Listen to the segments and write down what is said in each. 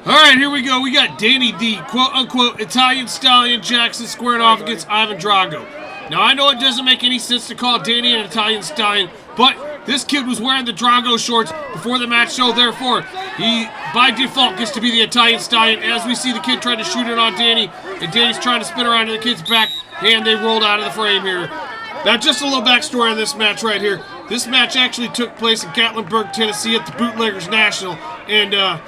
All right, here we go. We got Danny the quote-unquote Italian Stallion Jackson squaring off against Ivan Drago. Now, I know it doesn't make any sense to call Danny an Italian Stallion, but this kid was wearing the Drago shorts before the match, so therefore, he, by default, gets to be the Italian Stallion. As we see the kid trying to shoot it on Danny, and Danny's trying to spin around to the kid's back, and they rolled out of the frame here. Now, just a little backstory on this match right here. This match actually took place in Gatlinburg, Tennessee at the Bootleggers National, and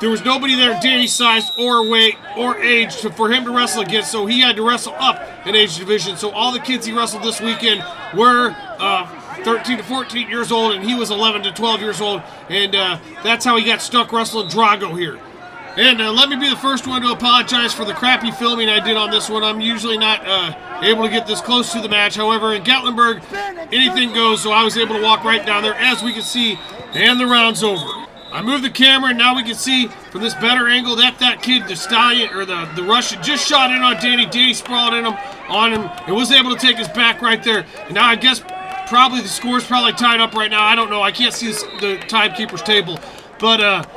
there was nobody there Danny's size or weight or age for him to wrestle against, so he had to wrestle up in age division. So all the kids he wrestled this weekend were 13 to 14 years old, and he was 11 to 12 years old, and that's how he got stuck wrestling Drago here. And let me be the first one to apologize for the crappy filming I did on this one. I'm usually not able to get this close to the match. However, in Gatlinburg, anything goes, so I was able to walk right down there, as we can see, and the round's over. I moved the camera, and now we can see from this better angle that kid, the Stallion, or the Russian, just shot in on Danny. Danny sprawled on him, and was able to take his back right there. And now I guess probably the score's probably tied up right now. I don't know. I can't see the timekeeper's table. But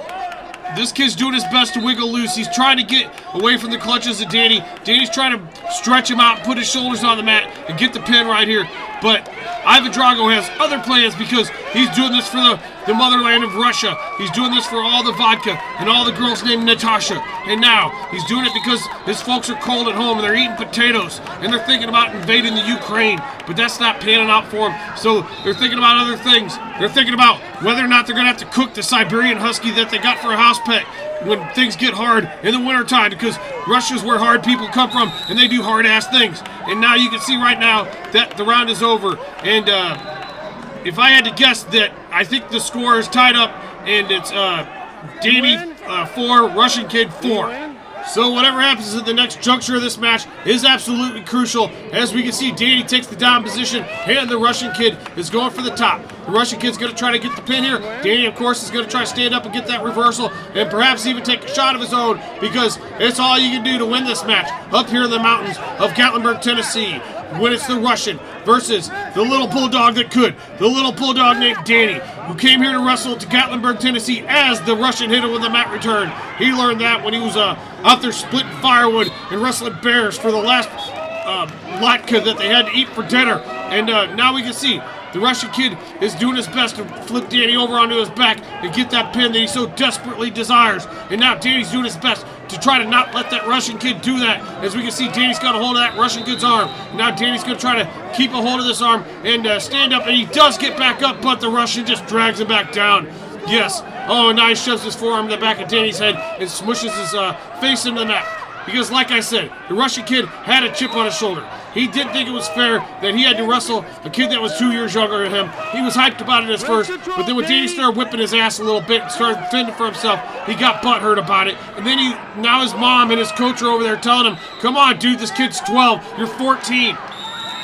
this kid's doing his best to wiggle loose. He's trying to get away from the clutches of Danny. Danny's trying to stretch him out, put his shoulders on the mat, and get the pin right here. But Ivan Drago has other plans because he's doing this for the motherland of Russia. He's doing this for all the vodka and all the girls named Natasha. And now he's doing it because his folks are cold at home and they're eating potatoes and they're thinking about invading the Ukraine. But that's not panning out for them. So they're thinking about other things. They're thinking about whether or not they're going to have to cook the Siberian Husky that they got for a house pet when things get hard in the wintertime, because Russia's where hard people come from and they do hard-ass things. And now you can see right now that the round is over. And if I had to guess, that I think the score is tied up, and it's Danny 4, Russian Kid 4. So whatever happens at the next juncture of this match is absolutely crucial. As we can see, Danny takes the down position, and the Russian Kid is going for the top. The Russian Kid's going to try to get the pin here. Danny, of course, is going to try to stand up and get that reversal, and perhaps even take a shot of his own, because it's all you can do to win this match up here in the mountains of Gatlinburg, Tennessee, when it's the Russian versus the little bulldog that could. The little bulldog named Danny, who came here to wrestle to Gatlinburg, Tennessee, as the Russian hit him with a mat return. He learned that when he was out there splitting firewood and wrestling bears for the last latke that they had to eat for dinner. And now we can see the Russian Kid is doing his best to flip Danny over onto his back and get that pin that he so desperately desires. And now Danny's doing his best to try to not let that Russian Kid do that. As we can see, Danny's got a hold of that Russian Kid's arm. And now Danny's going to try to keep a hold of this arm and stand up. And he does get back up, but the Russian just drags him back down. Yes. Oh, and now he shoves his forearm in the back of Danny's head and smushes his face into the mat. Because, like I said, the Russian Kid had a chip on his shoulder. He didn't think it was fair that he had to wrestle a kid that was 2 years younger than him. He was hyped about it at first, but then when Danny started whipping his ass a little bit and started fending for himself, he got butthurt about it. And then now his mom and his coach are over there telling him, "Come on, dude, this kid's 12, you're 14.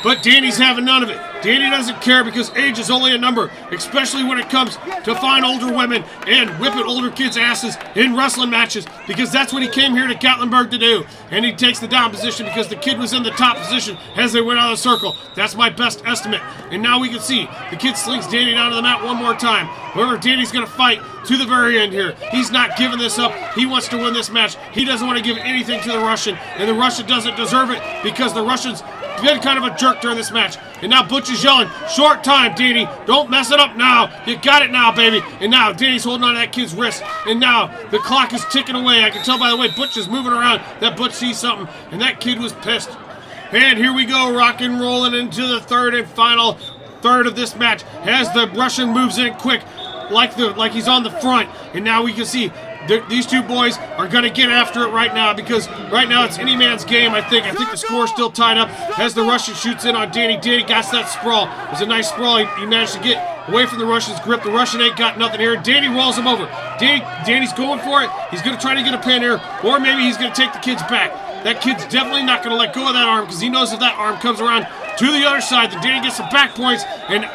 But Danny's having none of it. Danny doesn't care, because age is only a number, especially when it comes to fine older women and whipping older kids' asses in wrestling matches, because that's what he came here to Gatlinburg to do. And he takes the down position because the kid was in the top position as they went out of the circle. That's my best estimate. And now we can see the kid slings Danny down to the mat one more time. However, Danny's going to fight to the very end here. He's not giving this up. He wants to win this match. He doesn't want to give anything to the Russian, and the Russian doesn't deserve it, because the Russian's been kind of a jerk during this match. And now Butch is yelling, "Short time, Danny. Don't mess it up now. You got it now, baby." And now Danny's holding on to that kid's wrist. And now the clock is ticking away. I can tell by the way Butch is moving around that Butch sees something. And that kid was pissed. And here we go, rock and rolling into the third and final third of this match, as the Russian moves in quick, like he's on the front. And now we can see these two boys are going to get after it right now, because right now it's any man's game, I think. I think the score's still tied up as the Russian shoots in on Danny. Danny got that sprawl. It was a nice sprawl. He managed to get away from the Russian's grip. The Russian ain't got nothing here. Danny rolls him over. Danny's going for it. He's going to try to get a pin here, or maybe he's going to take the kid's back. That kid's definitely not going to let go of that arm, because he knows if that arm comes around to the other side, then Danny gets some back points. And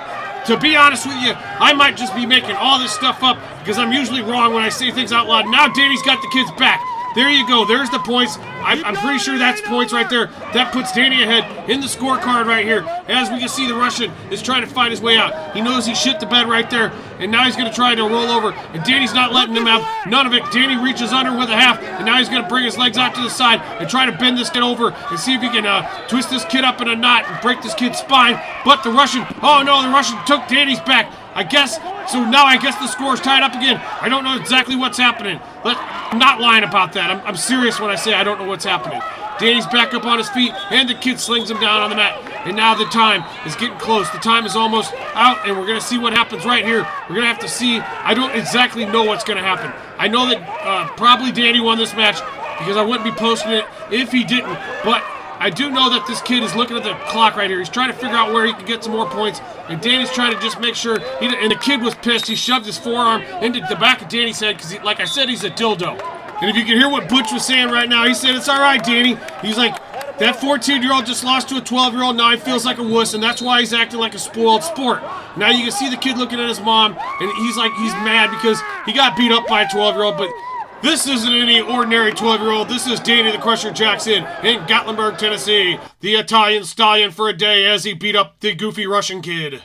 to be honest with you, I might just be making all this stuff up, because I'm usually wrong when I say things out loud. Now Danny's got the kid's back. There you go. There's the points. I'm pretty sure that's points right there. That puts Danny ahead in the scorecard right here. As we can see, the Russian is trying to find his way out. He knows he shit the bed right there, and now he's going to try to roll over, and Danny's not letting him have none of it. Danny reaches under with a half, and now he's going to bring his legs out to the side and try to bend this kid over and see if he can twist this kid up in a knot and break this kid's spine. But the Russian, oh no, the Russian took Danny's back. I guess, so now I guess the score's tied up again. I don't know exactly what's happening. But I'm not lying about that. I'm serious when I say I don't know what's happening. Danny's back up on his feet, and the kid slings him down on the mat. And now the time is getting close. The time is almost out, and we're going to see what happens right here. We're going to have to see. I don't exactly know what's going to happen. I know that probably Danny won this match because I wouldn't be posting it if he didn't. But I do know that this kid is looking at the clock right here. He's trying to figure out where he can get some more points. And Danny's trying to just make sure. And the kid was pissed. He shoved his forearm into the back of Danny's head because, like I said, he's a dildo. And if you can hear what Butch was saying right now, he said, "It's all right, Danny." He's like, that 14-year-old just lost to a 12-year-old. Now he feels like a wuss, and that's why he's acting like a spoiled sport. Now you can see the kid looking at his mom, and he's mad because he got beat up by a 12-year-old, but this isn't any ordinary 12-year-old. This is Danny the Crusher Jackson in Gatlinburg, Tennessee, the Italian Stallion for a day as he beat up the goofy Russian kid.